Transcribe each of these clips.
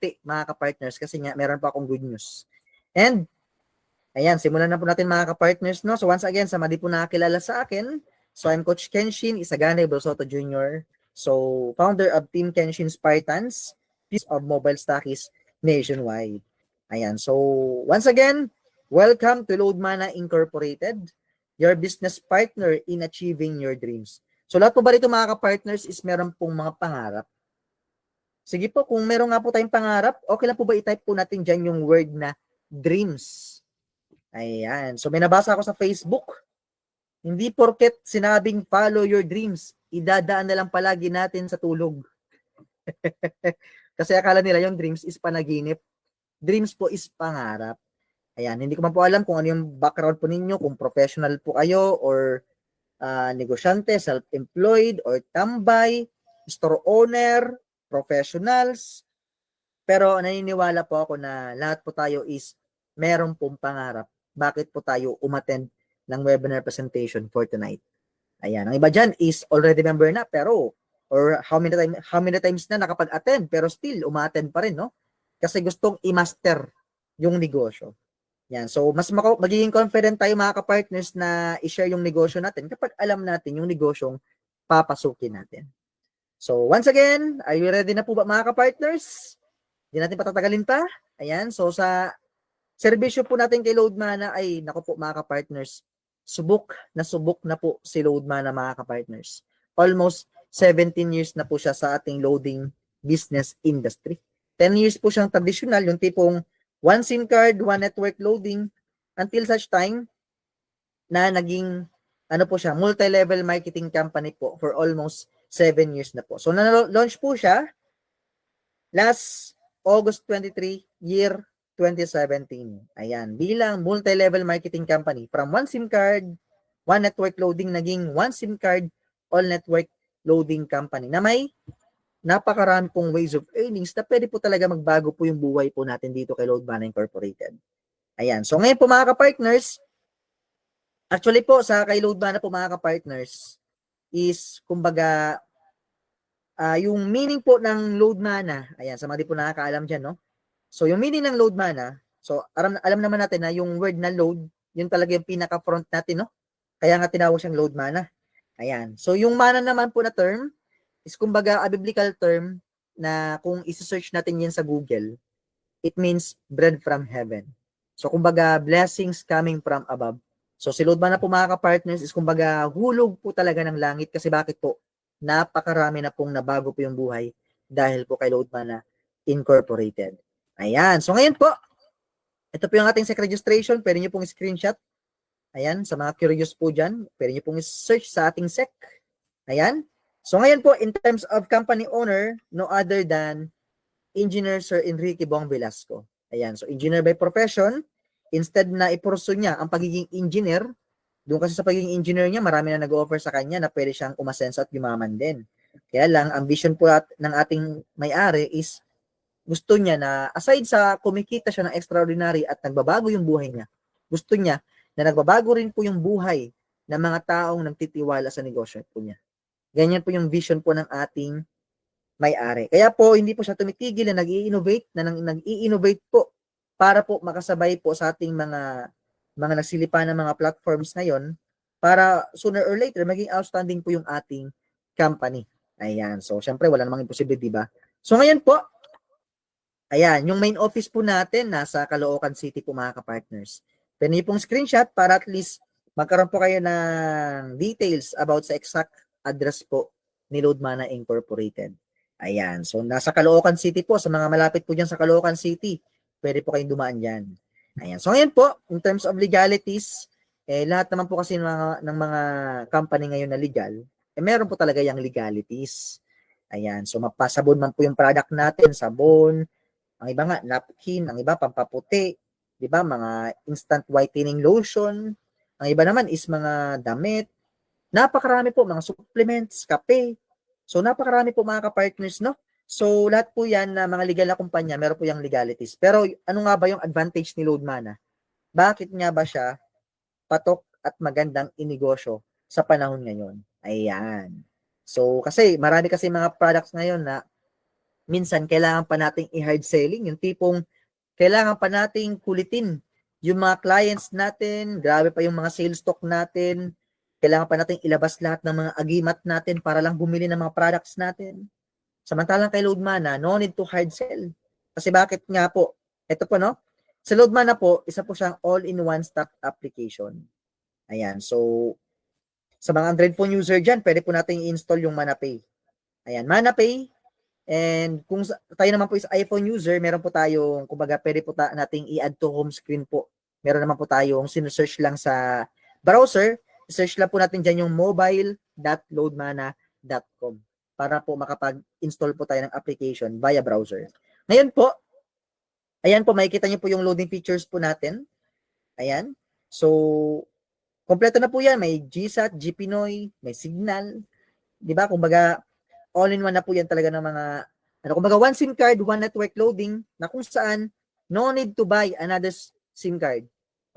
ngiti mga ka-partners kasi nga meron pa akong good news. And ayan, simulan na po natin mga ka-partners, no? So once again, sa mga di po nakakilala sa akin, so I'm Coach Kenshin Isagane Belsoto Jr., so founder of Team Kenshin Spartans, piece of mobile stockies nationwide. Ayan, so once again, welcome to Loadmana Incorporated, your business partner in achieving your dreams. So lahat po ba dito mga ka-partners is meron pong mga pangarap? Sige po, kung meron nga po tayong pangarap, okay lang po ba i-type po natin dyan yung word na dreams? Ayan. So may nabasa ako sa Facebook. Hindi porket sinabing follow your dreams, idadaan na lang palagi natin sa tulog. Kasi akala nila yung dreams is panaginip. Dreams po is pangarap. Ayan. Hindi ko man po alam kung ano yung background po ninyo, kung professional po kayo or negosyante, self-employed, or tambay, store owner, professionals. Pero naniniwala po ako na lahat po tayo is meron pong pangarap. Bakit po tayo umattend ng webinar presentation for tonight? Ayan. Ang iba dyan is already member na pero or how many times na nakapag-attend pero still uma-attend pa rin, no? Kasi gustong i-master yung negosyo. Yan. So, mas magiging confident tayo mga ka-partners na i-share yung negosyo natin kapag alam natin yung negosyong papasukin natin. So, once again, are you ready na po ba mga ka-partners? Hindi natin patatagalin pa. Ayan. So, sa serbisyo po natin kay Loadmana ay, naku po mga ka-partners, subok na po si Loadmana mga ka-partners. Almost 17 years na po siya sa ating loading business industry. 10 years po siyang traditional, yung tipong one SIM card, one network loading, until such time na naging ano po siya, multi-level marketing company po for almost 7 years na po. So, na-launch po siya last August 23, year 2017. Ayan, bilang multi-level marketing company from one SIM card, one network loading, naging one SIM card, all network loading company na may napakarami pong ways of earnings na pwede po talaga magbago po yung buhay po natin dito kay Loadmana Incorporated. Ayan, so ngayon po mga ka-partners, actually po sa kay Loadmana po mga ka-partners is kumbaga yung meaning po ng Loadmana, ayan, sa mga di po nakakaalam dyan, no? So, yung meaning ng Loadmana, so, alam naman natin na yung word na load, yun talaga yung pinaka-front natin, no? Kaya nga tinawag siyang Loadmana. Ayan. So, yung mana naman po na term is kumbaga a biblical term na kung isi-search natin yan sa Google, it means bread from heaven. So, kumbaga, blessings coming from above. So, si Loadmana po mga ka-partners is kumbaga hulog po talaga ng langit kasi bakit po? Napakarami na pong nabago po yung buhay dahil po kay Loadmana Incorporated. Ayan. So, ngayon po, ito po yung ating SEC registration. Pwede nyo pong screenshot. Ayan. Sa mga curious po dyan, pwede nyo pong search sa ating SEC. Ayan. So, ngayon po, in terms of company owner, no other than Engineer Sir Enrique Bong Velasco. Ayan. So, engineer by profession. Instead na ipurso niya ang pagiging engineer, doon kasi sa pagiging engineer niya, marami na nag-offer sa kanya na pwede siyang umasenso at yumaman din. Kaya lang, ang vision po ng ating may-ari is gusto niya na aside sa kumikita siya ng extraordinary at nagbabago yung buhay niya, gusto niya na nagbabago rin po yung buhay ng mga taong nagtitiwala sa negosyo po niya. Ganyan po yung vision po ng ating may-ari. Kaya po hindi po siya tumitigil na nag-i-innovate po para po makasabay po sa ating mga nagsilipan ng mga platforms ngayon para sooner or later maging outstanding po yung ating company. Ayan. So, syempre wala namang imposible, di ba? So, ngayon po, ayan, yung main office po natin nasa Caloocan City po mga ka-partners. Pwede niyo pong screenshot para at least magkaroon po kayo ng details about sa exact address po ni Loadmana Incorporated. Ayan, so nasa Caloocan City po, sa mga malapit po dyan sa Caloocan City, pwede po kayong dumaan dyan. Ayan, so ngayon po, in terms of legalities, lahat naman po kasi ng mga company ngayon na legal, meron po talaga yung legalities. Ayan, so mapasabon man po yung product natin, sabon, ang iba nga, napkin, ang iba pampaputi, 'di ba? Mga instant whitening lotion. Ang iba naman is mga damit. Napakarami po mga supplements, kape. So napakarami po mga ka-partners, no? So lahat po 'yan na mga legal na kumpanya, meron po yung legalities. Pero ano nga ba yung advantage ni Loadmana? Bakit nga ba siya patok at magandang inegosyo sa panahon ngayon? Ayan. So kasi marami kasi mga products ngayon na minsan kailangan pa nating i-hard selling, yung tipong kailangan pa nating kulitin yung mga clients natin, grabe pa yung mga sales talk natin, kailangan pa nating ilabas lahat ng mga agimat natin para lang bumili ng mga products natin. Samantalang kay Loadmana, no need to hard sell. Kasi bakit nga po? Ito po, no? Sa Loadmana po, isa po siyang all-in-one stock application. Ayan. So, sa mga Android phone user dyan, pwede po natin i-install yung ManaPay. Ayan, ManaPay. And kung tayo naman po is iPhone user, meron po tayong, kumbaga, pwede po nating i-add to home screen po. Meron naman po tayong sinesearch lang sa browser. Search lang po natin dyan yung mobile.loadmana.com para po makapag-install po tayo ng application via browser. Ngayon po, ayan po, makikita nyo po yung loading features po natin. Ayan. So, kompleto na po yan. May GSAT, GPNoy, may Signal. Diba? Kumbaga, all-in-one na po yan talaga ng mga, kumbaga, one SIM card, one network loading, na kung saan, no need to buy another SIM card.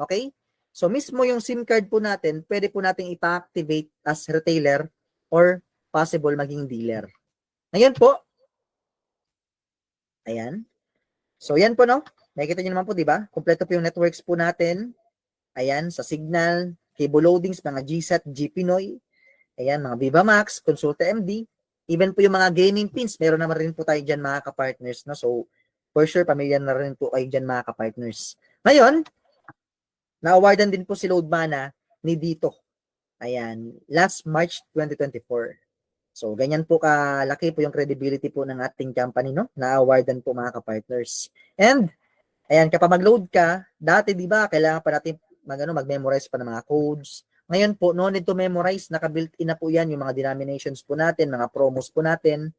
Okay? So, mismo yung SIM card po natin, pwede po natin ipa-activate as retailer or possible maging dealer. Ngayon po, ayan. So, yan po, no? Nakikita nyo naman po, di ba? Kompleto po yung networks po natin. Ayan, sa Signal, cable loadings, mga GSAT, GPNoy. Ayan, mga Vivamax, Consulta MD. Even po yung mga gaming pins, meron naman rin po tayo dyan mga kapartners. No? So, for sure, pamilya na rin po kayo dyan mga kapartners. Ngayon, na-awardan din po si Loadmana ni Dito. Ayan, last March 2024. So, ganyan po kalaki po yung credibility po ng ating company, no? Na-awardan po mga kapartners. And, ayan, kapag mag-load ka, dati, di ba, kailangan pa natin mag-memorize pa ng mga codes. Ngayon po, no need to memorize, naka-built-in na po yan, yung mga denominations po natin, mga promos po natin.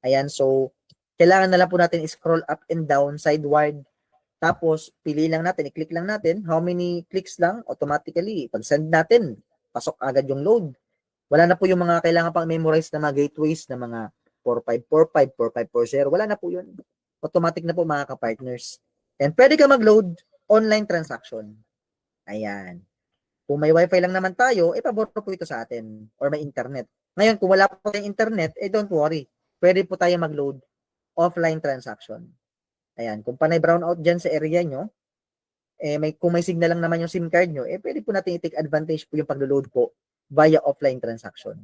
Ayan, so, kailangan na lang po natin scroll up and down, sideward. Tapos, pili lang natin, i-click lang natin, how many clicks lang, automatically, pag-send natin, pasok agad yung load. Wala na po yung mga kailangan pang memorize na mga gateways na mga 4545, 4540, wala na po yun. Automatic na po mga ka-partners. And pwede ka mag-load online transaction. Ayan. Kung may wifi lang naman tayo, pabor po ito sa atin or may internet. Ngayon, kung wala po tayong internet, don't worry. Pwede po tayo mag-load offline transaction. Ayan. Kung panay brownout dyan sa area nyo, kung may signal lang naman yung SIM card nyo, pwede po natin i-take advantage po yung pag-load po via offline transaction.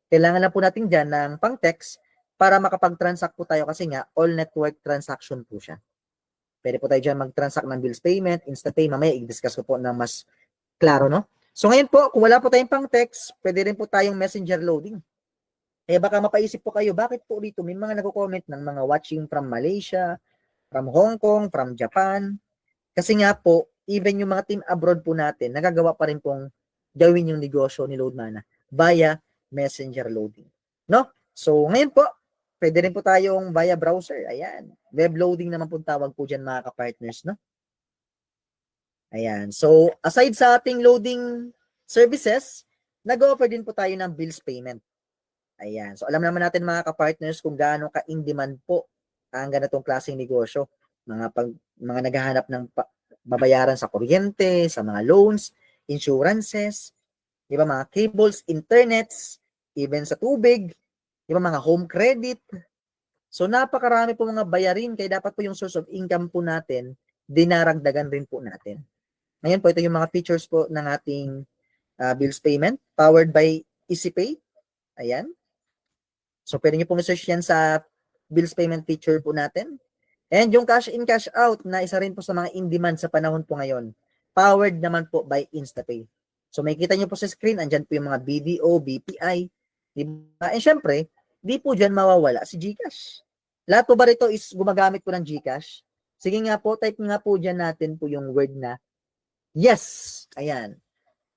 Kailangan lang po natin dyan ng pang-text para makapag-transact po tayo kasi nga all network transaction po siya. Pwede po tayo dyan mag-transact ng bills payment, InstaPay, mamaya i-discuss ko po ng mas klaro, no? So ngayon po, kung wala po tayong pang-text, pwede rin po tayong messenger loading. Baka mapaisip po kayo, bakit po dito may mga nagko-comment ng mga watching from Malaysia, from Hong Kong, from Japan. Kasi nga po, even yung mga team abroad po natin, nagagawa pa rin pong gawin yung negosyo ni Loadmana via messenger loading. No? So, ngayon po, pwede rin po tayong via browser. Ayan. Web loading naman po tawag po dyan mga ka-partners, no? Ayan. So, aside sa ating loading services, nag-offer din po tayo ng bills payment. Ayan. So, alam naman natin mga ka-partners kung gaano ka-in-demand po ang ganitong klaseng negosyo. Mga naghahanap ng babayaran sa kuryente, sa mga loans, insurances, di ba, mga cables, internets, even sa tubig, di ba, mga home credit. So, napakarami po mga bayarin, kaya dapat po yung source of income po natin, dinaragdagan rin po natin. Ngayon po, ito yung mga features po ng ating bills payment, powered by EasyPay. Ayan. So, pwede nyo pong search yan sa bills payment feature po natin. And yung cash in, cash out na isa rin po sa mga in-demand sa panahon po ngayon, powered naman po by InstaPay. So may kita nyo po sa screen, andyan po yung mga BDO, BPI, diba? And syempre, di po dyan mawawala si GCash. Lahat po ba rito is gumagamit po ng GCash? Sige nga po, type nga po dyan natin po yung word na yes. Ayan.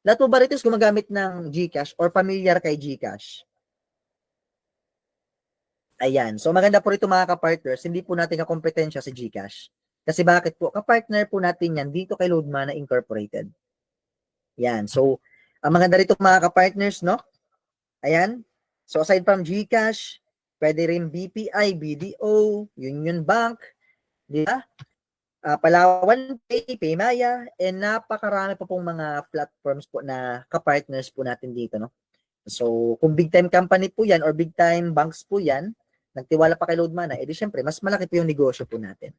Lahat po ba rito is gumagamit ng GCash or familiar kay GCash? Ayan. So, maganda po rito mga ka-partners, hindi po natin kakompetensya si GCash. Kasi bakit po? Ka-partner po natin yan dito kay Loadmana Incorporated. Ayan. So, ang maganda rito mga ka-partners, no? Ayan. So, aside from GCash, pwede rin BPI, BDO, Union Bank, di ba? Palawan Pay, Paymaya, and napakarami po pong mga platforms po na ka-partners po natin dito, no? So, kung big time company po yan or big time banks po yan, nagtiwala pa kay Loadmana, edi syempre, mas malaki po yung negosyo po natin.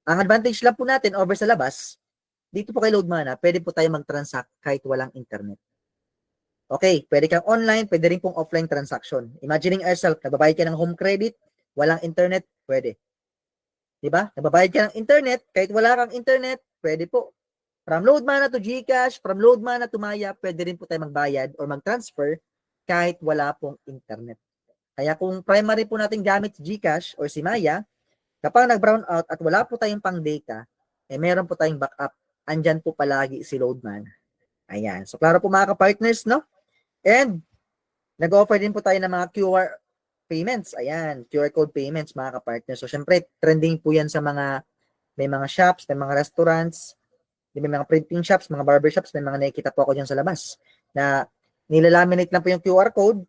Ang advantage lang po natin over sa labas, dito po kay Loadmana, pwede po tayo mag-transact kahit walang internet. Okay, pwede kang online, pwede rin pong offline transaction. Imagining yourself, nagbabayad ka ng home credit, walang internet, pwede. Diba? Nagbabayad ka ng internet, kahit wala kang internet, pwede po. From Loadmana to GCash, from Loadmana to Maya, pwede rin po tayo magbayad or mag-transfer kahit wala pong internet. Kaya kung primary po natin gamit si GCash or si Maya, kapag nag-brown out at wala po tayong pang data, meron po tayong backup. Andyan po palagi si Loadmana. Ayan. So, klaro po mga ka-partners, no? And, nag-offer din po tayo ng mga QR payments. Ayan, QR code payments, mga ka-partners. So, syempre, trending po yan sa may mga shops, may mga restaurants, may mga printing shops, mga barber shops, may mga nakikita po ako dyan sa labas na nilalaminate lang po yung QR code,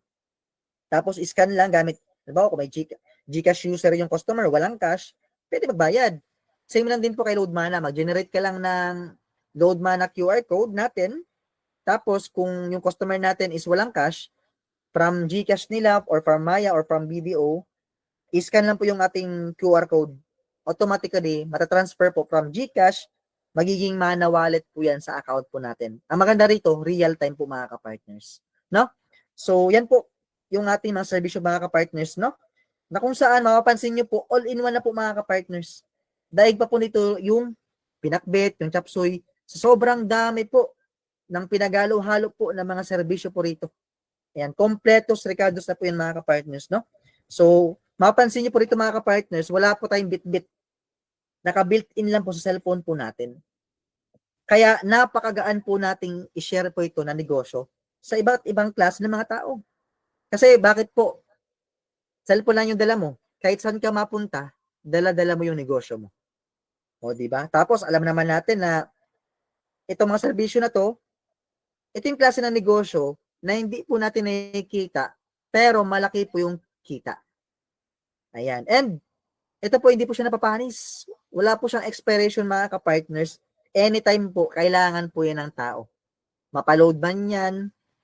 tapos scan lang gamit, diba, kung may GCash user yung customer, walang cash, pwede magbayad. Same lang din po kay Loadmana. Mag-generate ka lang ng Loadmana QR code natin, tapos kung yung customer natin is walang cash, from GCash nila or from Maya or from BDO, iscan lang po yung ating QR code. Automatically, matatransfer po from GCash, magiging Mana wallet po yan sa account po natin. Ang maganda rito, real time po mga ka-partners. No? So, yan po yung ating mga servisyo mga ka-partners, no? Na kung saan, mapapansin nyo po, all-in-one na po mga ka-partners. Daig pa po nito yung pinakbet, yung chapsuy, sobrang dami po ng pinagalo-halo po ng mga serbisyo po rito. Ayan, kompletos recados na po yan mga ka-partners, no? So, mapansin niyo po rito mga ka-partners, wala po tayong bit-bit. Naka-built-in lang po sa cellphone po natin. Kaya napakagaan po nating i-share po ito na negosyo sa iba't ibang klase ng mga tao. Kasi bakit po? Cellphone lang yung dala mo. Kahit saan ka mapunta, dala-dala mo yung negosyo mo. O, di ba? Tapos, alam naman natin na itong mga serbisyo na to, ito yung klase ng negosyo na hindi po natin nakikita, pero malaki po yung kita. Ayan. And, ito po, hindi po siya napapanis. Wala po siyang expiration mga ka-partners. Anytime po, kailangan po yan ng tao. Mapaload man yan,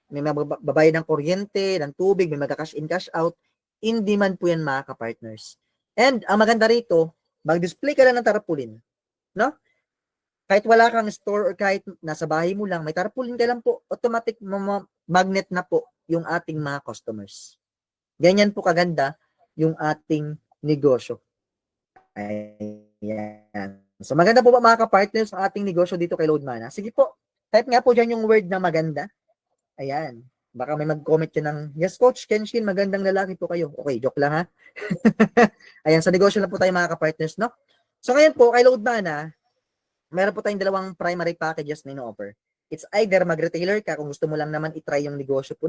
may mababayad ng kuryente, ng tubig, may mag-cash in, cash out, hindi man po yan mga ka-partners. And, ang maganda rito, mag-display ka lang ng tarpaulin. No? Kahit wala kang store or kahit nasa bahay mo lang, may tarpaulin ka lang po, automatic magnet na po yung ating mga customers. Ganyan po kaganda yung ating negosyo. Ayan. So maganda po ba mga ka-partners ang ating negosyo dito kay Loadmana? Sige po, type nga po dyan yung word na maganda. Ayan. Baka may mag-comment dyan ng, yes Coach Kenshin, magandang lalaki po kayo. Okay, joke lang ha. Ayan, sa negosyo lang po tayo mga ka-partners, no? So ngayon po, kay Loadmana, meron po tayong dalawang primary packages na ino-offer. It's either mag-retailer ka kung gusto mo lang naman i-try yung negosyo po